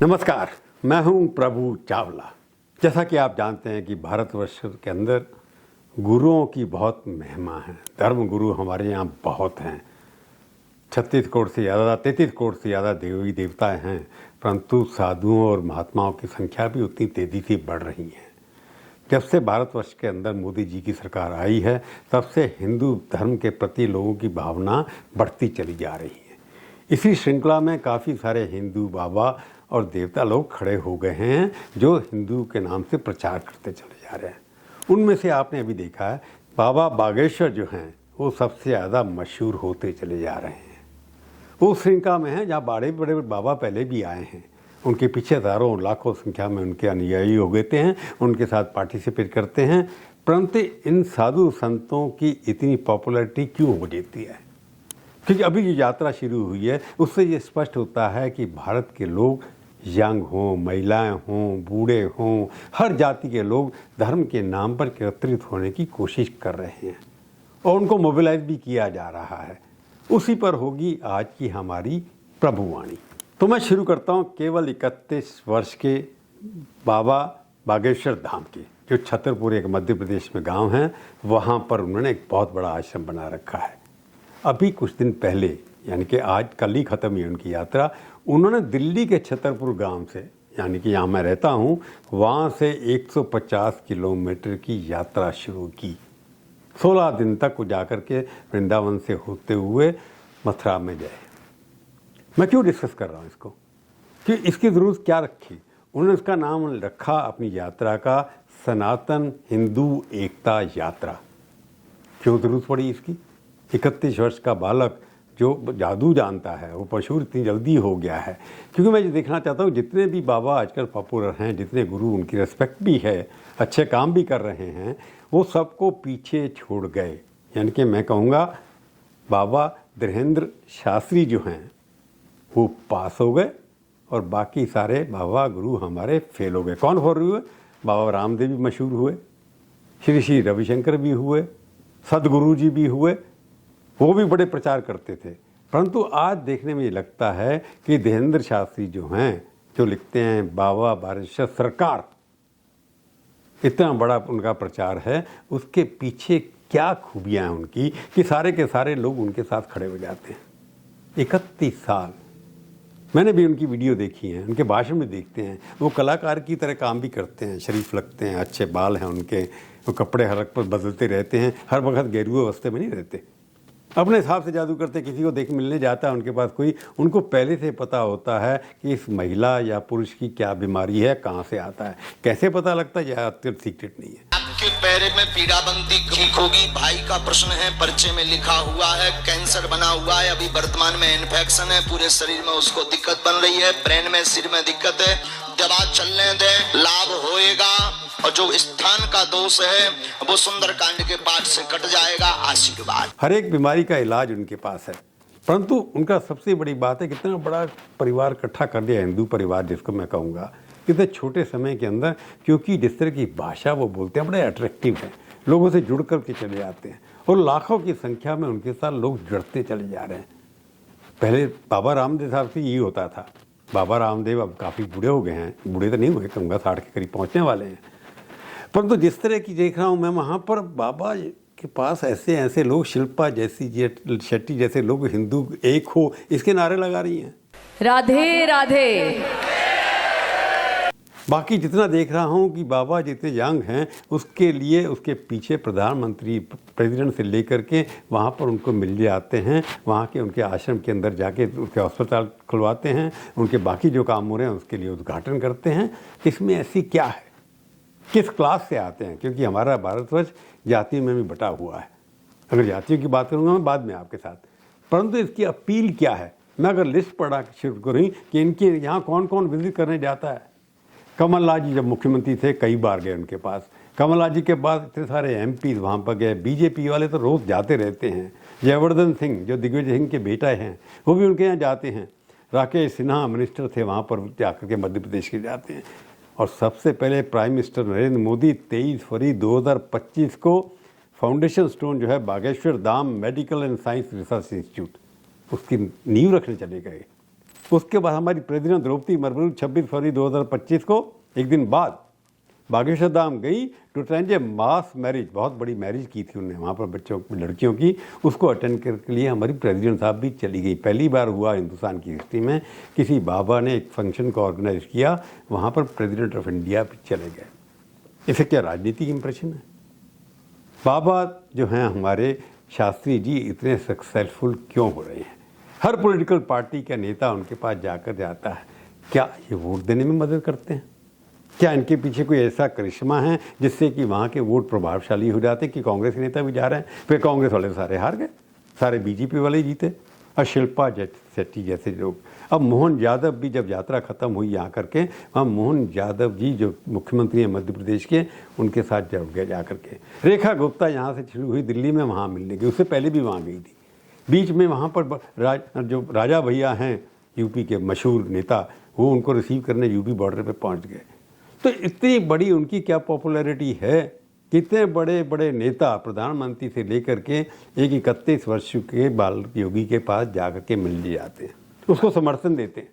नमस्कार, मैं हूं प्रभु चावला। जैसा कि आप जानते हैं कि भारतवर्ष के अंदर गुरुओं की बहुत महिमा है। धर्म गुरु हमारे यहाँ बहुत हैं। 36 करोड़ से ज़्यादा 33 करोड़ से ज़्यादा देवी देवताएं हैं, परंतु साधुओं और महात्माओं की संख्या भी उतनी तेज़ी से बढ़ रही है। जब से भारतवर्ष के अंदर मोदी जी की सरकार आई है, तब से हिंदू धर्म के प्रति लोगों की भावना बढ़ती चली जा रही है। इसी श्रृंखला में काफ़ी सारे हिंदू बाबा और देवता लोग खड़े हो गए हैं जो हिंदू के नाम से प्रचार करते चले जा रहे हैं। उनमें से आपने अभी देखा है बाबा बागेश्वर जो हैं वो सबसे ज़्यादा मशहूर होते चले जा रहे हैं। वो श्रृंखला में हैं जहाँ बड़े बड़े बाबा पहले भी आए हैं। उनके पीछे हज़ारों लाखों संख्या में उनके अनुयायी हो गए हैं, उनके साथ पार्टिसिपेट करते हैं। परंतु इन साधु संतों की इतनी पॉपुलैरिटी क्यों हो जाती है? क्योंकि अभी जो यात्रा शुरू हुई है उससे ये स्पष्ट होता है कि भारत के लोग, यंग हों, महिलाएं हों, बूढ़े हों, हर जाति के लोग धर्म के नाम पर एकत्रित होने की कोशिश कर रहे हैं और उनको मोबिलाइज भी किया जा रहा है। उसी पर होगी आज की हमारी प्रभुवाणी। तो मैं शुरू करता हूँ केवल 31 वर्ष के बाबा बागेश्वर धाम की, जो छतरपुर एक मध्य प्रदेश में गांव है। वहाँ पर उन्होंने एक बहुत बड़ा आश्रम बना रखा है। अभी कुछ दिन पहले, यानी कि आज कल ही ख़त्म हुई उनकी यात्रा। उन्होंने दिल्ली के छतरपुर गांव से, यानी कि यहाँ मैं रहता हूँ, वहाँ से 150 किलोमीटर की यात्रा शुरू की। 16 दिन तक वो जाकर के वृंदावन से होते हुए मथुरा में गए। मैं क्यों डिस्कस कर रहा हूँ इसको, कि इसकी ज़रूरत क्या रखी? उन्होंने इसका नाम रखा अपनी यात्रा का सनातन हिंदू एकता यात्रा। क्यों ज़रूरत पड़ी इसकी? 31 वर्ष का बालक जो जादू जानता है वो मशहूर इतनी जल्दी हो गया है। क्योंकि मैं ये देखना चाहता हूँ जितने भी बाबा आजकल पॉपुलर हैं, जितने गुरु, उनकी रिस्पेक्ट भी है, अच्छे काम भी कर रहे हैं, वो सबको पीछे छोड़ गए। यानी कि मैं कहूँगा बाबा धीरेन्द्र शास्त्री जो हैं वो पास हो गए और बाकी सारे बाबा गुरु हमारे फेल हो गए। कौन फेल हुए? बाबा रामदेव भी मशहूर हुए, श्री श्री रविशंकर भी हुए, सदगुरु जी भी हुए, वो भी बड़े प्रचार करते थे। परंतु आज देखने में ये लगता है कि धीरेन्द्र शास्त्री जो हैं, जो लिखते हैं बाबा बागेश्वर सरकार, इतना बड़ा उनका प्रचार है, उसके पीछे क्या खूबियाँ हैं उनकी कि सारे के सारे लोग उनके साथ खड़े हो जाते हैं। 31 साल मैंने भी उनकी वीडियो देखी है, उनके भाषण भी देखते हैं। वो कलाकार की तरह काम भी करते हैं, शरीफ लगते हैं, अच्छे बाल हैं उनके, वो कपड़े हर वक्त बदलते रहते हैं, हर वक्त गेरुए अवस्थे में नहीं रहते, अपने हिसाब से जादू करते। किसी को देख मिलने जाता है उनके पास कोई, उनको पहले से पता होता है कि इस महिला या पुरुष की क्या बीमारी है, कहाँ से आता है। कैसे पता लगता है, यह अत्यंत सीक्रेट नहीं है। आपके पैर में पीड़ा बनती ठीक होगी। भाई का प्रश्न है, पर्चे में लिखा हुआ है कैंसर बना हुआ है, अभी वर्तमान में इन्फेक्शन है, पूरे शरीर में उसको दिक्कत बन रही है, ब्रेन में, सिर में दिक्कत है। दवा चलने दें, लाभ होएगा। और जो स्थान का दोष है वो सुंदरकांड के पाठ से कट जाएगा। आशीर्वाद। हर एक बीमारी का इलाज उनके पास है। परंतु उनका सबसे बड़ी बात है कितना बड़ा परिवार इकट्ठा कर दिया, हिंदू परिवार जिसको मैं कहूँगा, इतने छोटे समय के अंदर। क्योंकि जिस तरह की भाषा वो बोलते हैं बड़े अट्रैक्टिव है, लोगों से जुड़ कर के चले जाते हैं और लाखों की संख्या में उनके साथ लोग जुड़ते चले जा रहे हैं। पहले बाबा रामदेव साहब से यही होता था। बाबा रामदेव अब काफ़ी बूढ़े हो गए हैं, बूढ़े तो नहीं हुए, कहूँगा 60 के करीब पहुँचने वाले हैं। परंतु जिस तरह की देख रहा हूँ मैं, वहाँ पर बाबा के पास ऐसे ऐसे लोग, शिल्पा जैसी, शेट्टी जैसे लोग, हिंदू एक हो, इसके नारे लगा रही हैं, राधे राधे। बाकी जितना देख रहा हूँ कि बाबा जितने यंग हैं, उसके लिए उसके पीछे प्रधानमंत्री, प्रेसिडेंट से लेकर के वहाँ पर उनको मिल जाते हैं, वहाँ के उनके आश्रम के अंदर जाके उसके अस्पताल खुलवाते हैं, उनके बाकी जो काम हो रहे हैं उसके लिए उद्घाटन करते हैं। इसमें ऐसी क्या है? किस क्लास से आते हैं? क्योंकि हमारा भारतवर्ष जातियों में भी बटा हुआ है। अगर जातियों की बात करूँगा मैं बाद में आपके साथ, परंतु इसकी अपील क्या है? मैं अगर लिस्ट पढ़ा शुरू करूँ कि इनके यहाँ कौन कौन विजिट करने जाता है। कमलनाथ जी जब मुख्यमंत्री थे कई बार गए उनके पास। कमलनाथ जी के बाद इतने सारे MP वहाँ पर गए। बीजेपी वाले तो रोज़ जाते रहते हैं। जयवर्धन सिंह जो दिग्विजय सिंह के बेटा हैं वो भी उनके यहाँ जाते हैं। राकेश सिन्हा मिनिस्टर थे, वहाँ पर जाकर के मध्य प्रदेश के जाते हैं। और सबसे पहले प्राइम मिनिस्टर नरेंद्र मोदी 23 फरवरी 2025 को फाउंडेशन स्टोन जो है Bageshwar Dham medical and science research institute, उसकी नींव रखने चले गए। उसके बाद हमारी प्रेसिडेंट द्रौपदी मुर्मू 26 फरवरी 2025 को, एक दिन बाद, बागेश्वर धाम गई to attend a mass marriage, बहुत बड़ी मैरिज की थी उन्होंने वहाँ पर बच्चों लड़कियों की, उसको अटेंड करने के लिए हमारी प्रेसिडेंट साहब भी चली गई। पहली बार हुआ हिंदुस्तान की हिस्ट्री में किसी बाबा ने एक फंक्शन को ऑर्गेनाइज किया, वहाँ पर प्रेसिडेंट ऑफ इंडिया भी चले गए। इसे क्या राजनीतिक इंप्रेशन है? बाबा जो हैं हमारे शास्त्री जी इतने सक्सेसफुल क्यों हो रहे हैं? हर पॉलिटिकल पार्टी का नेता उनके पास जाकर जाता है, क्या ये वोट देने में मदद करते हैं? क्या इनके पीछे कोई ऐसा करिश्मा है जिससे कि वहाँ के वोट प्रभावशाली हो जाते कि कांग्रेस के नेता भी जा रहे हैं, फिर कांग्रेस वाले सारे हार गए, सारे बीजेपी वाले ही जीते, और शिल्पा शेट्टी जैसे लोग। अब मोहन यादव भी जब यात्रा खत्म हुई यहाँ करके, वहाँ मोहन यादव जी जो मुख्यमंत्री हैं मध्य प्रदेश के, उनके साथ जुड़ गए जा करके। रेखा गुप्ता यहाँ से शुरू हुई दिल्ली में, वहाँ मिलने गई, उससे पहले भी वहाँ गई थी। बीच में वहाँ पर जो राजा भैया हैं यूपी के मशहूर नेता, वो उनको रिसीव करने यूपी बॉर्डर पे पहुँच गए। तो इतनी बड़ी उनकी क्या पॉपुलैरिटी है, कितने बड़े बड़े नेता प्रधानमंत्री से लेकर के एक 31 वर्ष के बाल योगी के पास जाकर के मिल जाते हैं, उसको समर्थन देते हैं।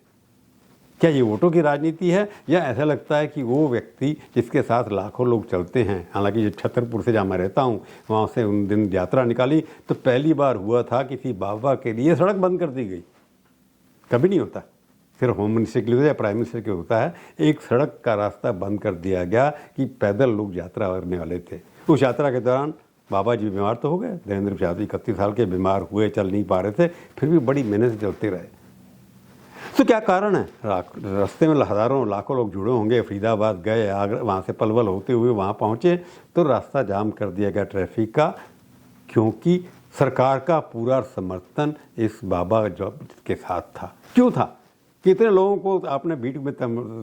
क्या ये वोटों की राजनीति है, या ऐसा लगता है कि वो व्यक्ति जिसके साथ लाखों लोग चलते हैं? हालांकि जो छतरपुर से जहाँ मैं रहता हूँ, वहाँ से उन दिन यात्रा निकाली तो पहली बार हुआ था किसी बाबा के लिए सड़क बंद कर दी गई। कभी नहीं होता, फिर होम मिनिस्टर के लिए या प्राइम मिनिस्टर के होता है, एक सड़क का रास्ता बंद कर दिया गया कि पैदल लोग यात्रा करने वाले थे। उस यात्रा के दौरान बाबा जी बीमार तो हो गए, धीरेन्द्र प्रसाद 31 साल के बीमार हुए, चल नहीं पा रहे थे, फिर भी बड़ी मेहनत से चलते रहे। तो क्या कारण है? रास्ते में हज़ारों लाखों लोग जुड़े होंगे, फरीदाबाद गए, आगरा, वहाँ से पलवल होते हुए वहाँ पहुँचे तो रास्ता जाम कर दिया गया ट्रैफिक का, क्योंकि सरकार का पूरा समर्थन इस बाबा जो के साथ था। क्यों था? कितने लोगों को आपने बीच में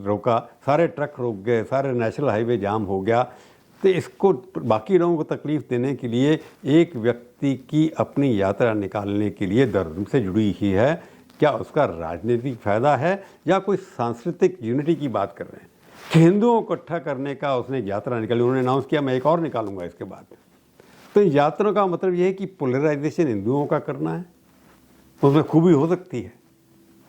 रोका, सारे ट्रक रोक गए, सारे नेशनल हाईवे जाम हो गया। तो इसको बाकी लोगों को तकलीफ़ देने के लिए एक व्यक्ति की अपनी यात्रा निकालने के लिए धर्म से जुड़ी ही है, क्या उसका राजनीतिक फ़ायदा है या कोई सांस्कृतिक यूनिटी की बात कर रहे हैं कि हिंदुओं को इकट्ठा करने का उसने यात्रा निकाली? उन्होंने अनाउंस किया मैं एक और निकालूंगा इसके बाद। तो यात्रा का मतलब यह है कि पोलराइजेशन हिंदुओं का करना है, उसमें खूबी हो सकती है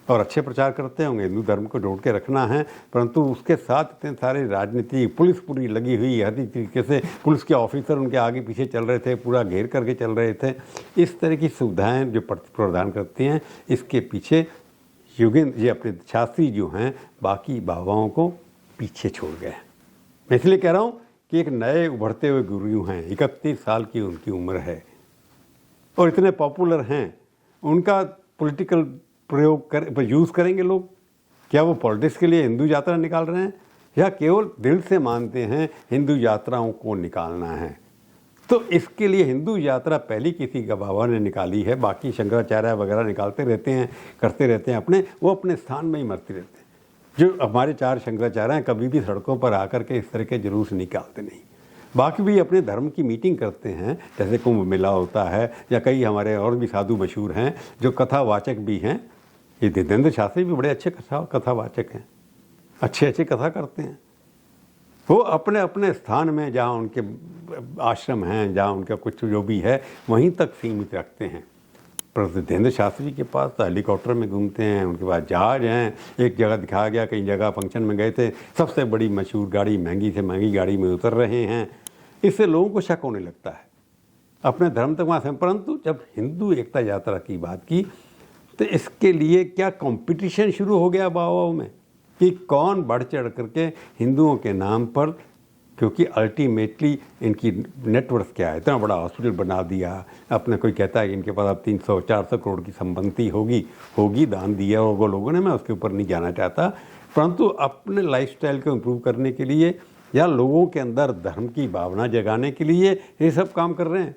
और अच्छे प्रचार करते होंगे, हिंदू धर्म को जोड़ के रखना है, परंतु उसके साथ इतने सारे राजनीति, पुलिस पूरी लगी हुई, हर तरीके से पुलिस के ऑफिसर उनके आगे पीछे चल रहे थे, पूरा घेर करके चल रहे थे। इस तरह की सुविधाएं जो प्रदान करती हैं, इसके पीछे योगेंद्र जी अपने शास्त्री जो हैं बाकी बाबाओं को पीछे छोड़ गए। मैं इसलिए कह रहा हूँ कि एक नए उभरते हुए गुरु हैं, 31 साल की उनकी उम्र है और इतने पॉपुलर हैं, उनका पॉलिटिकल प्रयोग यूज़ करेंगे लोग? क्या वो पॉलिटिक्स के लिए हिंदू यात्रा निकाल रहे हैं या केवल दिल से मानते हैं हिंदू यात्राओं को निकालना है? तो इसके लिए हिंदू यात्रा पहली किसी का बाबा ने निकाली है, बाकी शंकराचार्य वगैरह निकालते रहते हैं, करते रहते हैं अपने, वो अपने स्थान में ही मरते रहते हैं। जो हमारे 4 शंकराचार्य हैं कभी भी सड़कों पर आकर के इस तरह के जुलूस निकालते नहीं। बाकी भी अपने धर्म की मीटिंग करते हैं, जैसे कुंभ मेला होता है, या कई हमारे और भी साधु मशहूर हैं जो कथावाचक भी हैं। ये धीरेन्द्र शास्त्री भी बड़े अच्छे कथावाचक हैं, अच्छे कथा करते हैं। वो अपने अपने स्थान में जहाँ उनके आश्रम हैं, जहाँ उनका कुछ जो भी है वहीं तक सीमित रखते हैं। पर धीरेन्द्र शास्त्री के पास तो हेलीकॉप्टर में घूमते हैं, उनके पास जहाज हैं, एक जगह दिखाया गया, कई जगह फंक्शन में गए थे, सबसे बड़ी मशहूर गाड़ी, महंगी से महंगी गाड़ी में उतर रहे हैं। इससे लोगों को शक होने लगता है अपने धर्म तक वहाँ से। परंतु जब हिंदू एकता यात्रा की बात की तो इसके लिए क्या कंपटीशन शुरू हो गया बाबाओं में कि कौन बढ़ चढ़ करके हिंदुओं के नाम पर, क्योंकि अल्टीमेटली इनकी नेटवर्थ क्या है, इतना बड़ा हॉस्पिटल बना दिया, अपने कोई कहता है कि इनके पास अब 300-400 करोड़ की संपत्ति होगी दान दिया होगा लोगों ने, मैं उसके ऊपर नहीं जाना चाहता, परंतु अपने लाइफस्टाइल को इम्प्रूव करने के लिए या लोगों के अंदर धर्म की भावना जगाने के लिए ये सब काम कर रहे हैं।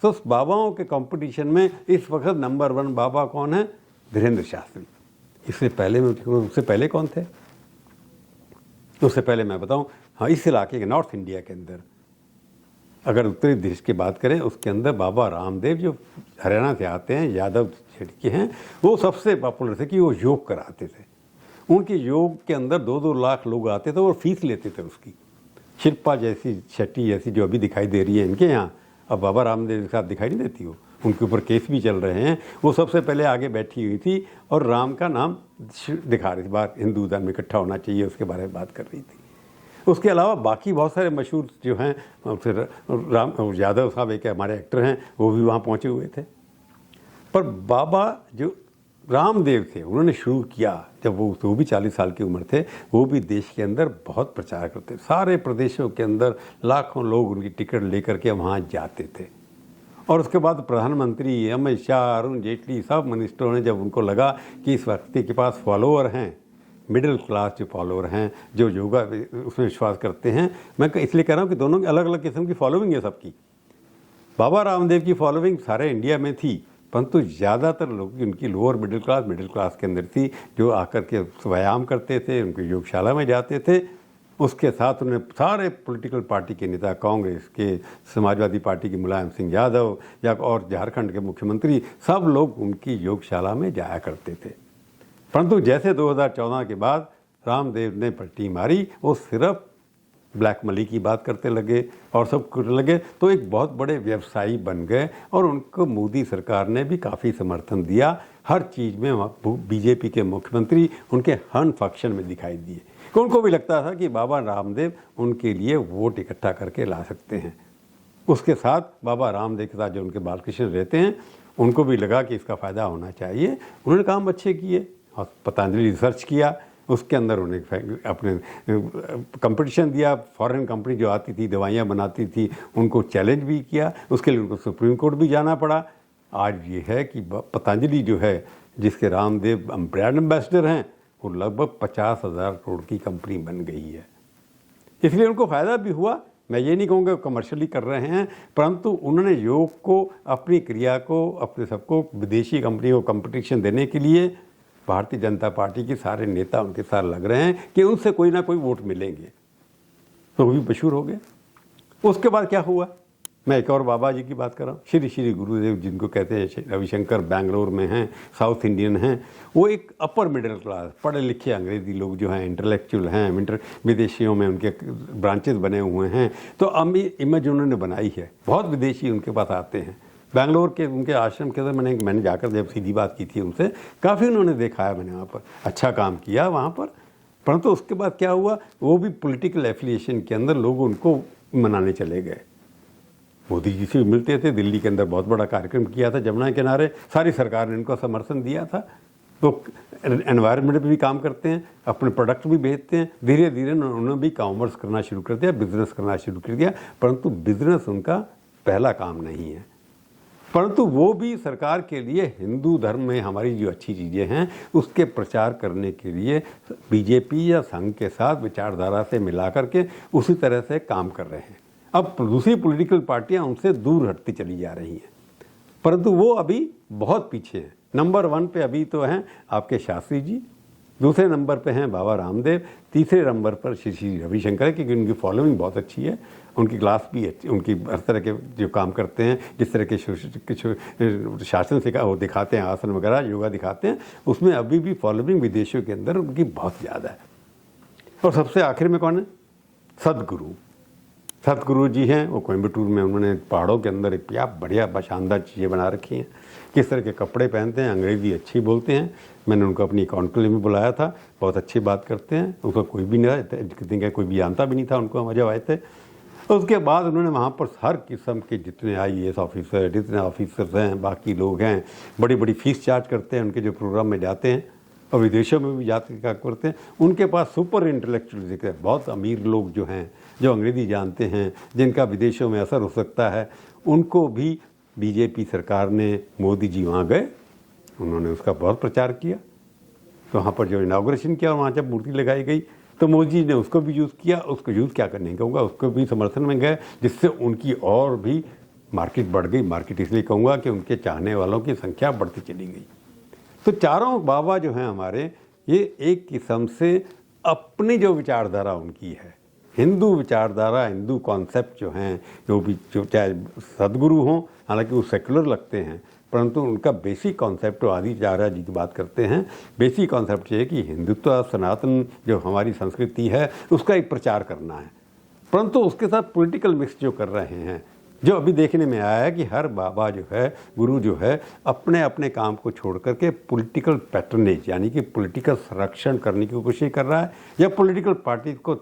तो उस बाबाओं के कंपटीशन में इस वक्त नंबर 1 बाबा कौन है? धीरेन्द्र शास्त्री। उससे पहले कौन थे? उससे पहले मैं बताऊं, हाँ, इस इलाके के नॉर्थ इंडिया के अंदर अगर उत्तरी देश की बात करें, उसके अंदर बाबा रामदेव जो हरियाणा से आते हैं, यादव क्षेत्र के हैं, वो सबसे पॉपुलर थे कि वो योग कराते थे। उनके योग के अंदर 2-2 लाख लोग आते थे और फीस लेते थे उसकी। शिल्पा जैसी शेट्टी जैसी जो अभी दिखाई दे रही है इनके यहाँ, अब बाबा रामदेव के साथ दिखाई नहीं देती, उनके ऊपर केस भी चल रहे हैं, वो सबसे पहले आगे बैठी हुई थी और राम का नाम दिखा रही थी, बात हिंदू धर्म इकट्ठा होना चाहिए उसके बारे में बात कर रही थी। उसके अलावा बाकी बहुत सारे मशहूर जो हैं, फिर राम यादव साहब एक हमारे एक्टर हैं, वो भी वहाँ पहुँचे हुए थे। पर बाबा जो रामदेव थे उन्होंने शुरू किया जब वो भी 40 साल की उम्र थे, वो भी देश के अंदर बहुत प्रचार करते, सारे प्रदेशों के अंदर लाखों लोग उनकी टिकट लेकर के वहाँ जाते थे। और उसके बाद प्रधानमंत्री अमित शाह, अरुण जेटली, सब मिनिस्टरों ने जब उनको लगा कि इस व्यक्ति के पास फॉलोअर हैं, मिडिल क्लास जो फॉलोअर हैं, जो योगा उसमें विश्वास करते हैं, मैं इसलिए कह रहा हूँ कि दोनों की अलग अलग किस्म की फॉलोइंग है सबकी। बाबा रामदेव की फॉलोइंग सारे इंडिया में थी, परंतु ज़्यादातर लोग उनकी लोअर मिडिल क्लास के अंदर थी, जो आकर के व्यायाम करते थे, उनकी योगशाला में जाते थे। उसके साथ उन्होंने सारे पॉलिटिकल पार्टी के नेता, कांग्रेस के, समाजवादी पार्टी के मुलायम सिंह यादव या और झारखंड के मुख्यमंत्री, सब लोग उनकी योगशाला में जाया करते थे। परंतु जैसे 2014 के बाद रामदेव ने पलटी मारी, वो सिर्फ ब्लैक मनी की बात करते लगे और सब करने लगे, तो एक बहुत बड़े व्यवसायी बन गए और उनको मोदी सरकार ने भी काफ़ी समर्थन दिया। हर चीज़ में बीजेपी के मुख्यमंत्री उनके हर फंक्शन में दिखाई दिए। उनको भी लगता था कि बाबा रामदेव उनके लिए वोट इकट्ठा करके ला सकते हैं। उसके साथ बाबा रामदेव के साथ जो उनके बालकृष्ण रहते हैं, उनको भी लगा कि इसका फ़ायदा होना चाहिए। उन्होंने काम अच्छे किए और पतंजलि रिसर्च किया, उसके अंदर उन्हें अपने कंपटीशन दिया। फॉरेन कंपनी जो आती थी, दवाइयाँ बनाती थी, उनको चैलेंज भी किया। उसके लिए उनको सुप्रीम कोर्ट भी जाना पड़ा। आज ये है कि पतंजलि जो है, जिसके रामदेव ब्रांड एम्बेसडर हैं, वो लगभग 50,000 करोड़ की कंपनी बन गई है। इसलिए उनको फ़ायदा भी हुआ। मैं ये नहीं कहूँगा कमर्शियली कर रहे हैं, परंतु उन्होंने योग को, अपनी क्रिया को, अपने सबको विदेशी कंपनियों को कंपटीशन देने के लिए भारतीय जनता पार्टी के सारे नेता उनके साथ लग रहे हैं कि उनसे कोई ना कोई वोट मिलेंगे, तो वो भी मशहूर हो गए। उसके बाद क्या हुआ, मैं एक और बाबा जी की बात कर रहा हूँ, श्री श्री गुरुदेव, जिनको कहते हैं रविशंकर, बेंगलोर में हैं, साउथ इंडियन हैं। वो एक अपर मिडिल क्लास, पढ़े लिखे अंग्रेज़ी लोग जो हैं, इंटेलेक्चुअल हैं, विदेशियों में उनके ब्रांचेस बने हुए हैं। तो इमेज उन्होंने बनाई है, बहुत विदेशी उनके पास आते हैं। बेंगलोर के उनके आश्रम के अंदर मैंने जाकर जब सीधी बात की थी उनसे, काफ़ी उन्होंने देखा है, मैंने वहाँ पर अच्छा काम किया वहाँ पर। परंतु उसके बाद क्या हुआ, वो भी पॉलिटिकल एफिलिएशन के अंदर लोग उनको मनाने चले गए। मोदी जी से मिलते थे, दिल्ली के अंदर बहुत बड़ा कार्यक्रम किया था जमुना के किनारे, सारी सरकार ने इनको समर्थन दिया था। तो एनवायरनमेंट पे भी काम करते हैं, अपने प्रोडक्ट भी बेचते हैं। धीरे धीरे उन्होंने भी कॉमर्स करना शुरू कर दिया, बिजनेस करना शुरू कर दिया। परंतु बिजनेस उनका पहला काम नहीं है, परंतु वो भी सरकार के लिए हिंदू धर्म में हमारी जो अच्छी चीज़ें हैं उसके प्रचार करने के लिए बीजेपी या संघ के साथ विचारधारा से मिला करके उसी तरह से काम कर रहे हैं। अब दूसरी पॉलिटिकल पार्टियां उनसे दूर हटती चली जा रही हैं, परंतु वो अभी बहुत पीछे हैं। नंबर 1 पे अभी तो हैं आपके शास्त्री जी, दूसरे नंबर पे हैं बाबा रामदेव, तीसरे नंबर पर श्री श्री रविशंकर, क्योंकि उनकी फॉलोइंग बहुत अच्छी है, उनकी क्लास भी अच्छी, उनकी हर तरह के जो काम करते हैं, जिस तरह के शासन से वो दिखाते हैं, आसन वगैरह योगा दिखाते हैं, उसमें अभी भी फॉलोइंग विदेशों के अंदर उनकी बहुत ज़्यादा है। और सबसे आखिर में कौन है, सदगुरु जी हैं। वो कोयम्बटूर में उन्होंने पहाड़ों के अंदर एक क्या बढ़िया शानदार चीज़ें बना रखी हैं। किस तरह के कपड़े पहनते हैं, अंग्रेज़ी अच्छी बोलते हैं। मैंने उनको अपनी काउंसिल में बुलाया था, बहुत अच्छी बात करते हैं। उसको कोई भी नहीं, कोई भी जानता भी नहीं था उनको, मजा आए थे। उसके बाद उन्होंने वहाँ पर हर किस्म के जितने IAS ऑफिसर, जितने ऑफिसर्स हैं, बाकी लोग हैं, बड़ी बड़ी फीस चार्ज करते हैं उनके जो प्रोग्राम में जाते हैं, और विदेशों में भी जाते क्या करते हैं। उनके पास सुपर इंटेलेक्चुअल है, बहुत अमीर लोग जो हैं, जो अंग्रेज़ी जानते हैं, जिनका विदेशों में असर हो सकता है, उनको भी बीजेपी सरकार ने, मोदी जी वहाँ गए, उन्होंने उसका बहुत प्रचार किया। तो वहाँ पर जो इनाग्रेशन किया, वहाँ जब मूर्ति लगाई गई, तो मोदी जी ने उसको भी यूज़ किया। उसको यूज़ क्या करने कहूँगा, उसको भी समर्थन में गए, जिससे उनकी और भी मार्केट बढ़ गई। मार्केट इसलिए कहूँगा कि उनके चाहने वालों की संख्या बढ़ती चली गई। तो चारों बाबा जो हैं हमारे, ये एक किस्म से अपनी जो विचारधारा उनकी है, हिंदू विचारधारा, हिंदू कॉन्सेप्ट जो हैं, जो चाहे सदगुरु हों, हालांकि वो सेकुलर लगते हैं, परंतु उनका बेसिक कॉन्सेप्ट, तो आदिचार्य जी की बात करते हैं, बेसिक कॉन्सेप्ट ये है कि हिंदुत्व, सनातन जो हमारी संस्कृति है, उसका एक प्रचार करना है। परंतु उसके साथ पॉलिटिकल मिक्स जो कर रहे हैं, जो अभी देखने में आया है कि हर बाबा जो है, गुरु जो है, अपने अपने काम को छोड़ करके पॉलिटिकल पैटर्नेज यानी कि पॉलिटिकल संरक्षण करने की कोशिश कर रहा है या पॉलिटिकल पार्टी को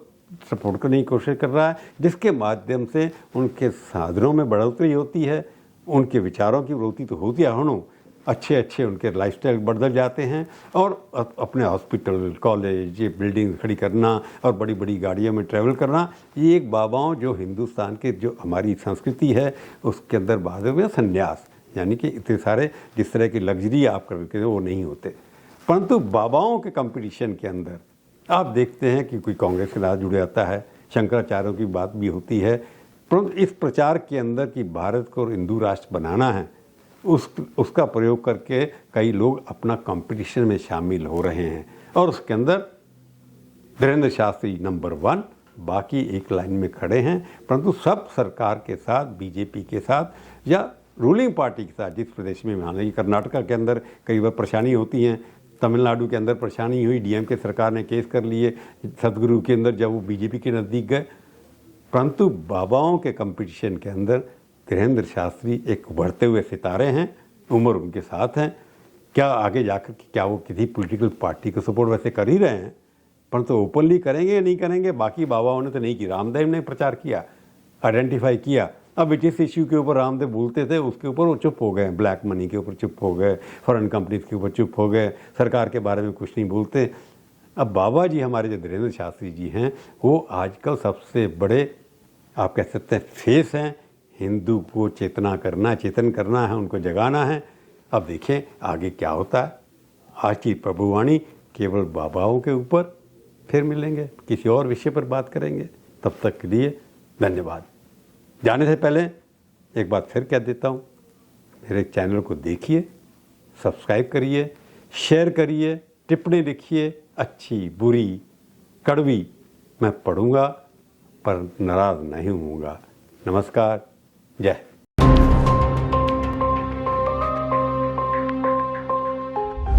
सपोर्ट करने की कोशिश कर रहा है, जिसके माध्यम से उनके साधनों में बढ़ोतरी होती है, उनके विचारों की बढ़ोतरी तो होती है, अच्छे अच्छे उनके लाइफस्टाइल बढ़ जाते हैं और अपने हॉस्पिटल, कॉलेज, ये बिल्डिंग खड़ी करना और बड़ी बड़ी गाड़ियों में ट्रैवल करना, ये एक बाबाओं जो हिंदुस्तान के जो हमारी संस्कृति है उसके अंदर बाद में संन्यास, यानी कि इतने सारे जिस तरह की लग्जरी आप करके वो नहीं होते। परंतु बाबाओं के कंपटीशन के अंदर आप देखते हैं कि कोई कांग्रेस के साथ जुड़ जाता है, शंकराचार्यों की बात भी होती है, परंतु इस प्रचार के अंदर कि भारत को हिंदू राष्ट्र बनाना है उसका प्रयोग करके कई लोग अपना कंपटीशन में शामिल हो रहे हैं और उसके अंदर धीरेन्द्र शास्त्री नंबर 1, बाकी एक लाइन में खड़े हैं, परंतु सब सरकार के साथ, बीजेपी के साथ या रूलिंग पार्टी के साथ, जिस प्रदेश में हालांकि कर्नाटका के अंदर कई बार परेशानी होती हैं, तमिलनाडु के अंदर परेशानी हुई, डीएमके सरकार ने केस कर लिए सदगुरु के अंदर जब वो बीजेपी के नज़दीक गए, परंतु बाबाओं के कंपटीशन के अंदर धीरेन्द्र शास्त्री एक उभरते हुए सितारे हैं, उम्र उनके साथ हैं। क्या आगे जाकर क्या वो किसी पॉलिटिकल पार्टी को सपोर्ट वैसे कर ही रहे हैं, परंतु ओपनली करेंगे या नहीं करेंगे, बाकी बाबाओं ने तो नहीं की। रामदेव ने प्रचार किया, आइडेंटिफाई किया, अब जिस इश्यू के ऊपर रामदेव बोलते थे उसके ऊपर वो चुप हो गए, ब्लैक मनी के ऊपर चुप हो गए, फॉरेन कंपनीज के ऊपर चुप हो गए, सरकार के बारे में कुछ नहीं बोलते। अब बाबा जी हमारे जो धीरेन्द्र शास्त्री जी हैं वो आजकल सबसे बड़े आप कह सकते हैं फेस हैं, हिंदू को चेतन करना है, उनको जगाना है। अब देखें आगे क्या होता है। आज की प्रभुवाणी केवल बाबाओं के ऊपर, फिर मिलेंगे किसी और विषय पर बात करेंगे, तब तक के लिए धन्यवाद। जाने से पहले एक बात फिर कह देता हूँ, मेरे चैनल को देखिए, सब्सक्राइब करिए, शेयर करिए, टिप्पणी लिखिए, अच्छी बुरी कड़वी मैं पढ़ूँगा पर नाराज़ नहीं होऊंगा। नमस्कार, जय।